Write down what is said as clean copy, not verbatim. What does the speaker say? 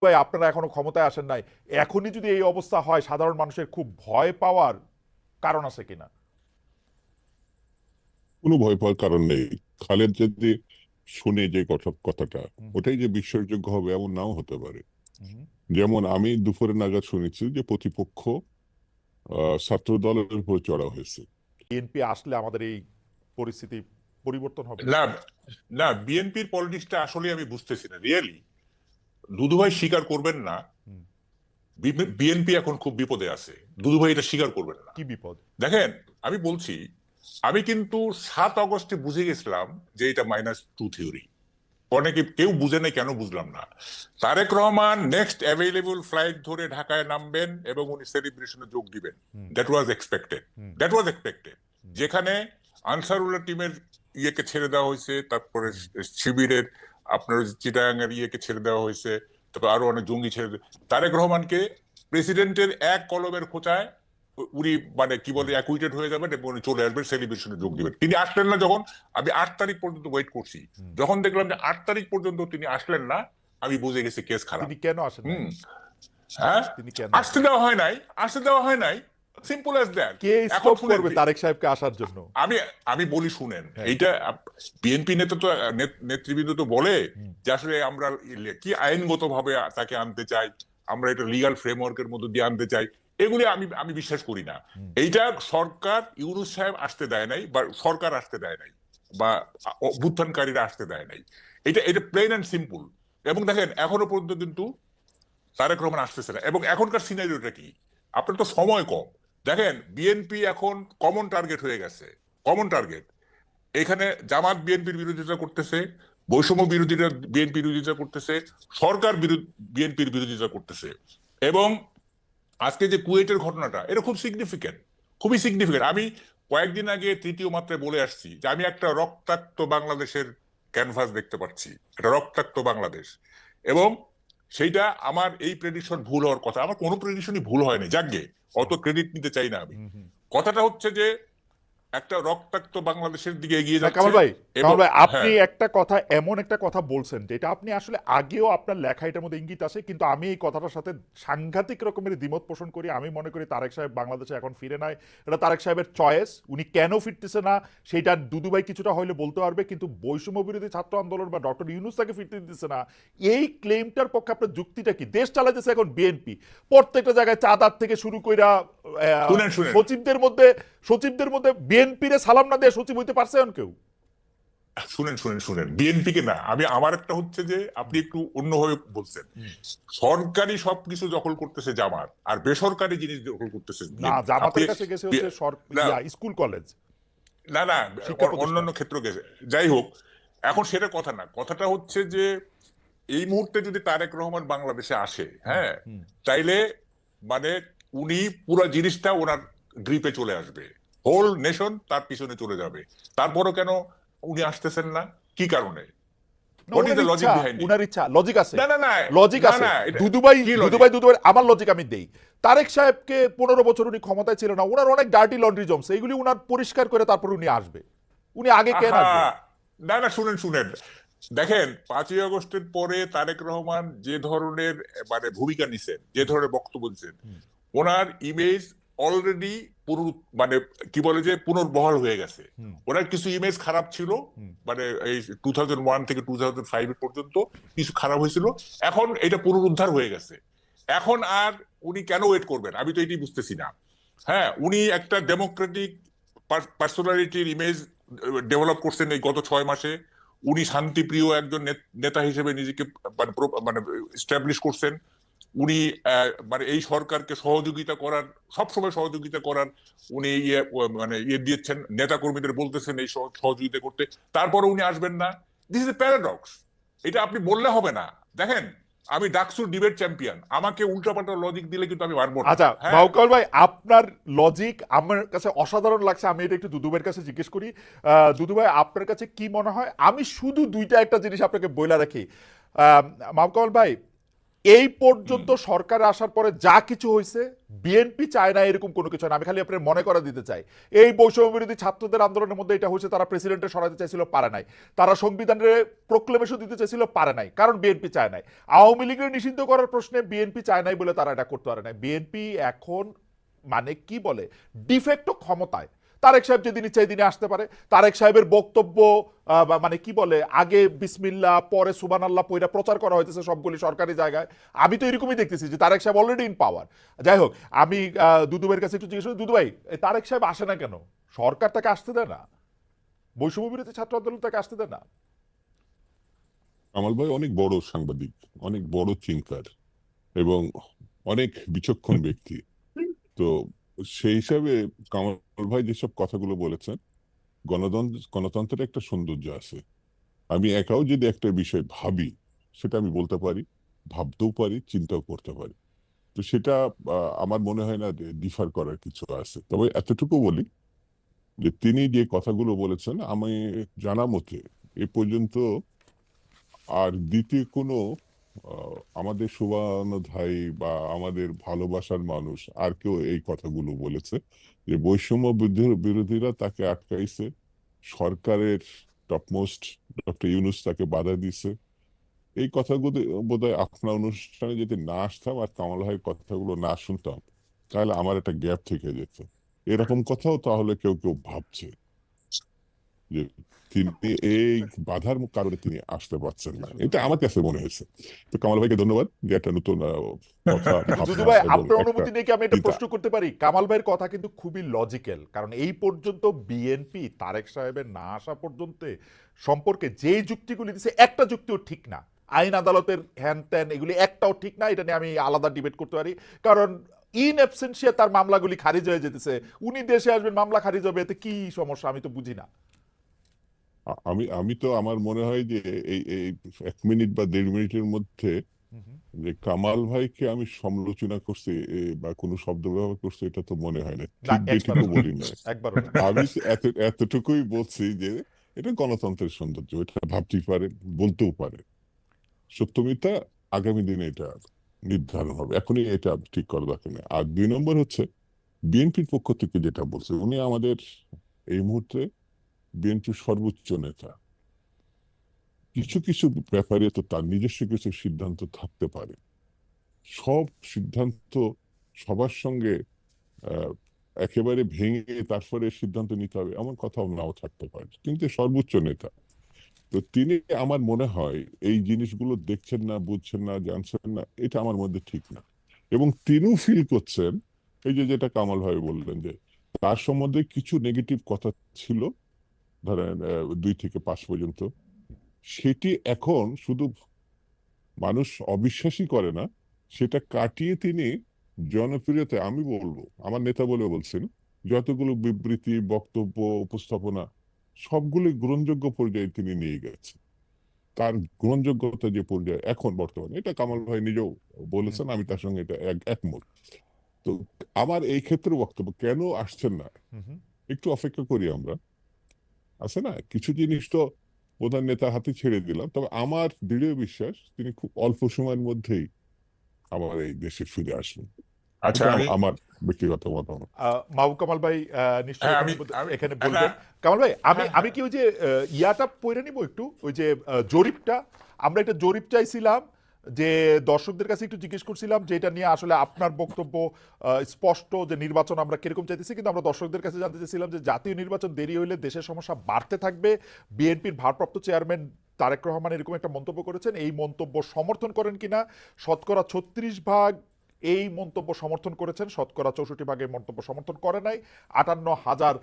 ভাই আপনারা এখনো ক্ষমতায় আসেন নাই, এখনই যদি এই অবস্থা হয় সাধারণ মানুষের খুব ভয় পাওয়ার কারণ আছে কিনা? কোনো ভয় পাওয়ার কারণ নেই। খালেদ যদি শুনে যে কথাটা, হুম, ওটাই যে বিশ্বাসযোগ্য হবে এমন নাও হতে পারে। হুম। যেমন আমি দুপুরে নাগাদ শুনেছি যে প্রতিপক্ষ ছাত্র দলের উপর চড়া হয়েছে। বিএনপি আসলে আমাদের এই পরিস্থিতি পরিবর্তন হবে। না, না, বিএনপির পলিটিক্সটা আসলে আমি বুঝতেছি না রিয়েলি। দুদুভাই স্বীকার করবেন না, হুম। বিএনপি এখন খুব বিপদে আছে। দুদুভাই এটা স্বীকার করবেন না। কি বিপদ? দেখেন, আমি বলছি, আমি কিন্তু 7 আগস্টে বুঝে গেছিলাম যে এটা -2 থিওরি। অনেকে কেউ বুঝে নাই, কেন বুঝলাম না। Tarek Rahman next available flight ধরে ঢাকায় নামবেন এবং উনি সেলিব্রেশনে যোগ দিবেন। Hmm, that was expected. Hmm, that was expected. Hmm, যেখানে আনসারুল্লাহ টিমের ইয়েকে ছেড়ে দেওয়া হয়েছে, তারপরে হুম। শিবিরের আপনার চিটাগাং এর ইয়েকে ছেড়ে দেওয়া হয়েছে, তারপর আরো অনেক জঙ্গি ছেড়ে তারেক রহমানকে প্রেসিডেন্টের এক কলমের খোঁচায় উনি মানে কি বলে অ্যাকুইটেড হয়ে যাবেন এবং উনি চলে আসবেন, সেলিব্রেশনে যোগ দিবেন। তিনি আসলেন না। যখন আমি 8 তারিখ পর্যন্ত ওয়েট করছি, হুম। যখন দেখলাম যে 8 তারিখ পর্যন্ত তিনি আসলেন না, আমি বুঝে গেছি কেস খারাপ। তিনি কেন আসেন নাই? হুম। হ্যাঁ, তিনি কেন আসতে আসেন? দেওয়া হয় নাই, আসতে দেওয়া হয় নাই। Simple as that. কে এখন স্টপ শুনেন, করবে তারেক সাহেবকে আসার জন্য? আমি আমি বলি শুনেন, হ্যাঁ। এইটা বিএনপি নেতা তো নেতৃবৃন্দ তো বলে হুম, যে আসলে আমরা কি আইনগত ভাবে তাকে আনতে চাই, আমরা এটা লিগাল ফ্রেমওয়ার্কের মধ্যে দিয়ে আনতে চাই। এগুলি আমি আমি বিশ্বাস করি না। হুম। এইটা সরকার, ইউনূস সাহেব আসতে দেয় নাই, বা সরকার আসতে দেয় নাই, বা অভ্যুত্থানকারীরা আসতে দেয় নাই। এটা এটা প্লেন অ্যান্ড সিম্পল। এবং দেখেন, এখনো পর্যন্ত কিন্তু তারেক রহমান আসতেছে না। এবং এখনকার সিনারিওটা কি, আপনার তো সময় কম। দেখেন, বিএনপি এখন কমন টার্গেট হয়ে গেছে। Common target. এখানে জামাত বিএনপির বিরোধিতা করতেছে, বৈষম্য বিরোধীরা বিএনপির বিরোধিতা করতেছে, সরকার বিএনপির বিরোধিতা করতেছে। এবং আজকে যে কুয়েটের ঘটনাটা, এটা খুব সিগনিফিকেন্ট, খুবই সিগনিফিকেন্ট। আমি কয়েকদিন আগে তৃতীয় মাত্রায় বলে আসছি যে আমি একটা রক্তাক্ত বাংলাদেশের ক্যানভাস দেখতে পাচ্ছি, একটা রক্তাক্ত বাংলাদেশ। এবং সেইটা, আমার এই প্রেডিকশন ভুল হওয়ার কথা, আমার কোনো প্রেডিকশনই ভুল হয়নি, যাকগে, অত ক্রেডিট নিতে চাই না আমি। হুম, হুম। কথাটা হচ্ছে যে একটা রক্তাক্ত বাংলাদেশের দিকে এগিয়ে না যাচ্ছে। কামাল ভাই, এবং কামাল ভাই আপনি হ্যাঁ, একটা কথা, এমন একটা কথা বলছেন যেটা আপনি আসলে আগেও আপনার লেখা এটার মধ্যে ইঙ্গিত আছে, কিন্তু আমি এই কথাটার সাথে সাংঘাতিক রকমের দ্বিমত পোষণ করি। আমি মনে করি তারেক সাহেব বাংলাদেশে এখন ফিরে নাই, এটা তারেক সাহেবের চয়েস। উনি কেন ফিরতেছে না সেটা দুদুভাই কিছুটা হইলে বলতে পারবে, কিন্তু বৈষম্য বিরোধী ছাত্র আন্দোলন বা ডক্টর ইউনূস তাকে ফিরতে দিতেছে না, এই ক্লেমটার পক্ষে আপনার যুক্তিটা কি? দেশ চালাইতেছে এখন বিএনপি, প্রত্যেকটা জায়গায় চাঁদার থেকে শুরু কইরা শুনেন শুনেন সচিবদের মধ্যে বিএনপিরে সালাম না দিয়ে সচিব হইতে পারছে এখন কেউ? শুনেন শুনেন শুনেন বিএনপি কে না, আমি আমার একটা হচ্ছে যে আপনি একটু অন্যভাবে বলছেন। হুম। সরকারি সবকিছু দখল করতেছে জামাত, আর বেসরকারি জিনিস দখল করতেছে না, বিএনপি। আপনি জামাতের কাছে গেছে হচ্ছে না, স্কুল কলেজ, না, না, শিক্ষা প্রতিষ্ঠান। অন্যান্য ক্ষেত্র গেছে। যাই হোক, এখন সেটা কথা না, কথাটা হচ্ছে যে এই মুহূর্তে যদি তারেক রহমান বাংলাদেশে আসে, হুম, হ্যাঁ, হুম। তাইলে মানে উনি পুরো জিনিসটা ওনার গ্রিপে চলে আসবে। হোল নেশন তার পিছনে চলে যাবে। তারপরও কেন উনি আসতেছেন না? কি কারণে? না, হোয়াট ইজ উনার দ্য লজিক ইচ্ছা, বিহাইন্ড ইট? উনার ইচ্ছা, লজিক আছে, না, না, না, লজিক না, আছে। না, এটা দুদুভাই কি লজিক? দুদুভাই দুদুভাই আমার লজিক আমি দেই। তারেক সাহেবকে 15 বছর উনি ক্ষমতায় ছিল না, উনার অনেক ডার্টি লন্ড্রি জমছে, এইগুলি উনার পরিষ্কার করে তারপর উনি আসবে। উনি আগে কেন আহা, আসবে? না, না, শুনেন শুনেন, দেখেন, 5ই আগস্টের পরে তারেক রহমান যে ধরনের মানে ভূমিকা নিছেন, যে ধরনের বক্তব্য দিচ্ছেন, হুম, ওনার ইমেজ অলরেডি মানে কি বলে যে পুনর্বহাল হয়ে গেছে। হুম, ওনার কিছু ইমেজ খারাপ ছিল, হুম। মানে এই 2001 থেকে 2005 পর্যন্ত কিছু খারাপ হয়েছিল। এখন এটা পুনরুদ্ধার হয়ে গেছে। এখন আর উনি কেন ওয়েট করবেন, আমি তো এটি বুঝতেছি না। হ্যাঁ, উনি একটা ডেমোক্রেটিক পার্সোনালিটির ইমেজ ডেভেলপ করছেন এই গত 6 মাসে। উনি শান্তিপ্রিয় একজন নেতা হিসেবে নিজেকে মানে মানে এস্টাবলিশ করছেন। উনি মানে এই সরকারকে সহযোগিতা করার, সবসময় সহযোগিতা করার উনি মানে দিয়েছেন, নেতা কর্মীদের বলতেছেন এই সহযোগিতা করতে। তারপরে উনি আসবেন না। This is a paradox. এটা আপনি বললে হবে না। দেখেন, আমি ডাকসুর ডিবেট চ্যাম্পিয়ন, আমাকে উল্টাপাল্টা লজিক দিলে কিন্তু আমি পারবো না। আচ্ছা হ্যাঁ, বাউকাল ভাই, আপনার লজিক আমার কাছে অসাধারণ লাগছে। আমি এটা একটু দুদুভাইয়ের কাছে জিজ্ঞেস করি। দুদু ভাই, আপনার কাছে কি মনে হয়? আমি শুধু দুইটা একটা জিনিস আপনাকে বইলা রাখি। মাহকাল ভাই, এই পর্যন্ত সরকার আসার পরে যা কিছু হয়েছে বিএনপি চায় না এরকম কোনো কিছু না। আমি খালি আপনার মনে করা দিতে চাই, এই বৈষম্য বিরোধী ছাত্রদের আন্দোলনের মধ্যে এটা হয়েছে, তারা প্রেসিডেন্টের সরাতে চাইছিল, পারে নাই। তারা সংবিধানের প্রোক্লেমেশন দিতে চাইছিল, পারে নাই, কারণ বিএনপি চায় নাই। আওয়ামী লীগের নিষিদ্ধ করার প্রশ্নে বিএনপি চায় নাই বলে তারা এটা করতে পারে নাই। বিএনপি এখন মানে কি বলে ডিফেক্টো ক্ষমতায়। তারেক সাহেব যেদিন ইচ্ছা দিনে আসতে পারে। তারেক সাহেবের বক্তব্য মানে কি বলে, আগে বিসমিল্লাহ পরে সুবহানাল্লাহ পয়রা প্রচার করা হইতেছে সবগুলি সরকারি জায়গায়। আমি তো এরকমই দেখতেছি যে তারেক সাহেব অলরেডি ইন পাওয়ার। যাই হোক, আমি দুদু ভাইয়ের কাছে একটু জিজ্ঞেস করি, দুদু ভাই তারেক সাহেব আসে না কেন? সরকার তাকে আসতে দেয় না, বৈষম্য বিরোধী ছাত্র আন্দোলন তাকে আসতে দেয় না। কামাল ভাই অনেক বড় সাংবাদিক, অনেক বড় থিঙ্কার এবং অনেক বিচক্ষণ ব্যক্তি। তো সেই হিসাবে কামাল ভাই যেসব কথাগুলো বলেছেন, গণতন্ত্রের একটা সৌন্দর্য আছে। আমি একাও যদি একটা বিষয় ভাবি, সেটা আমি বলতে পারি, ভাবতেও পারি, চিন্তাও করতে পারি। তো সেটা আমার মনে হয় না যে ডিফার করার কিছু আছে। তবে এতটুকু বলি যে তিনি যে কথাগুলো বলেছেন, আমি জানা মতে এ পর্যন্ত আর দ্বিতীয় কোনো আমাদের শুভানুধ্যায়ী বা আমাদের ভালোবাসার মানুষ আর কেউ এই কথাগুলো বলেছে যে বৈষম্য বিরোধীরা তাকে আটকাইছে, সরকারের টপমোস্ট ডক্টর ইউনূস তাকে বাধা দিছে। এই কথাগুলো বোধহয় আপনার অনুষ্ঠানে যদি না আসতাম আর কামাল ভাইয়ের কথাগুলো না শুনতাম, তাহলে আমার একটা গ্যাপ থেকে যেত। এরকম কথাও তাহলে কেউ কেউ ভাবছে যে তিনি এই বাধার কারণে তিনি আসতে পারছেন না। এটা আমার কাছে মনে হয়েছে। তো কামাল ভাইকে ধন্যবাদ যে একটা নতুন কথা, কিন্তু দুদু ভাবনা ভাই, এবং আপনার একটা অনুমতি নিয়ে কি আমি একটা চিন্তা। প্রশ্ন করতে পারি? কামাল ভাইয়ের কথা কিন্তু খুবই লজিক্যাল, কারণ এই পর্যন্ত বিএনপি তারেক সাহেবের না আসা পর্যন্ত সম্পর্কে যেই যুক্তিগুলি দিচ্ছে একটা যুক্তিও ঠিক না। আইন আদালতের হ্যান ত্যান এগুলি একটাও ঠিক না। এটা নিয়ে আমি আলাদা ডিবেট করতে পারি, কারণ ইন অ্যাবসেন্সিয়া তার মামলাগুলি খারিজ হয়ে যেতেছে। উনি দেশে আসবেন, মামলা খারিজ হবে, এতে কি সমস্যা আমি তো বুঝি না। আমি আমি তো আমার মনে হয় যে এই এই 1 মিনিট বা 1.5 মিনিটের মধ্যে যে কামাল ভাইকে আমি সমালোচনা করছি বা কোনো শব্দ ব্যবহার করছি, এটা তো মনে হয় না। না, ঠিক একবারও বেঠিকও না, বলি না। একবারও না। আমি এতটুকুই বলছি যে এটা গণতন্ত্রের সৌন্দর্য, এটা ভাবতেই পারে, বলতেও পারে। সত্য মিথ্যা আগামী দিনে এটা নির্ধারণ হবে, এখনই এটা ঠিক করা দরকার নেই। আর 2 নম্বর হচ্ছে বিএনপির পক্ষ থেকে যেটা বলছে, উনি আমাদের এই মুহূর্তে বিএনপির সর্বোচ্চ নেতা। কিছু কিছু ব্যাপারে তো তার নিজস্ব কিছু সিদ্ধান্ত থাকতে পারে। সব সিদ্ধান্ত সবার সঙ্গে আহ, একেবারে ভেঙে তারপরে সিদ্ধান্ত নিতে হবে এমন কথাও নাও থাকতে পারে, কিন্তু সর্বোচ্চ নেতা। তো তিনি, আমার মনে হয় এই জিনিসগুলো দেখছেন না, বুঝছেন না, জানছেন না, এটা আমার মধ্যে ঠিক না। এবং তিনিও ফিল করছেন, এই যে যেটা কামাল ভাই বললেন যে তার সম্বন্ধে কিছু নেগেটিভ কথা ছিল, ধরেন 2 থেকে 5 পর্যন্ত, সেটি এখন শুধু মানুষ অবিশ্বাসই করে না, সেটা কাটিয়ে তিনি জনপ্রিয়তা, আমি বলবো আমার নেতা বলে বলছেন, যতগুলো বিবৃতি, বক্তব্য, উপস্থাপনা সবগুলোই গ্রহণযোগ্য পর্যায়ে তিনি নিয়ে গেছেন। তার গ্রহণযোগ্যতা যে পর্যায়ে এখন বর্তমানে, এটা কামাল ভাই নিজেও বলেছেন, আমি তার সঙ্গে এটা একমত। তো আমার এই ক্ষেত্রে বক্তব্য, কেন আসছেন না, একটু অপেক্ষা করি আমরা। আছে না, কিছু জিনিস তো প্রধান নেতার হাতে ছেড়ে দিলাম, তবে আমার দৃঢ় বিশ্বাস তিনি খুব অল্প সময়ের মধ্যেই আমার এই দেশে ফিরে আসবেন। আচ্ছা, এটা আমি আমার ব্যক্তিগত মতামত। মাহবুব কামাল ভাই নিশ্চয়ই হ্যাঁ এখানে আমি আমি এখানে না, বলবেন। কামাল ভাই, আমি হ্যাঁ আমি হ্যাঁ কি ওই যে ইয়াটা পড়ে নিব একটু, ওই যে জরিপটা, আমরা একটা জরিপ চাইছিলাম, যে দর্শকদের কাছে একটু জিজ্ঞেস করছিলাম যে এটা নিয়ে আসলে আপনার বক্তব্য স্পষ্ট, যে নির্বাচন আমরা কিরকম চাইতেছি, কিন্তু আমরা দর্শকদের কাছে জানতে চাইছিলাম যে জাতীয় নির্বাচন দেরি হইলে দেশের সমস্যা বাড়তে থাকবে। বিএনপির ভারপ্রাপ্ত চেয়ারম্যান তারেক রহমান এরকম একটা মন্তব্য করেছেন, এই মন্তব্য সমর্থন করেন কিনা। শতকরা 36% এই মন্তব্য সমর্থন করেছেন, শতকরা 64% এই মন্তব্য সমর্থন করে নাই। 58,000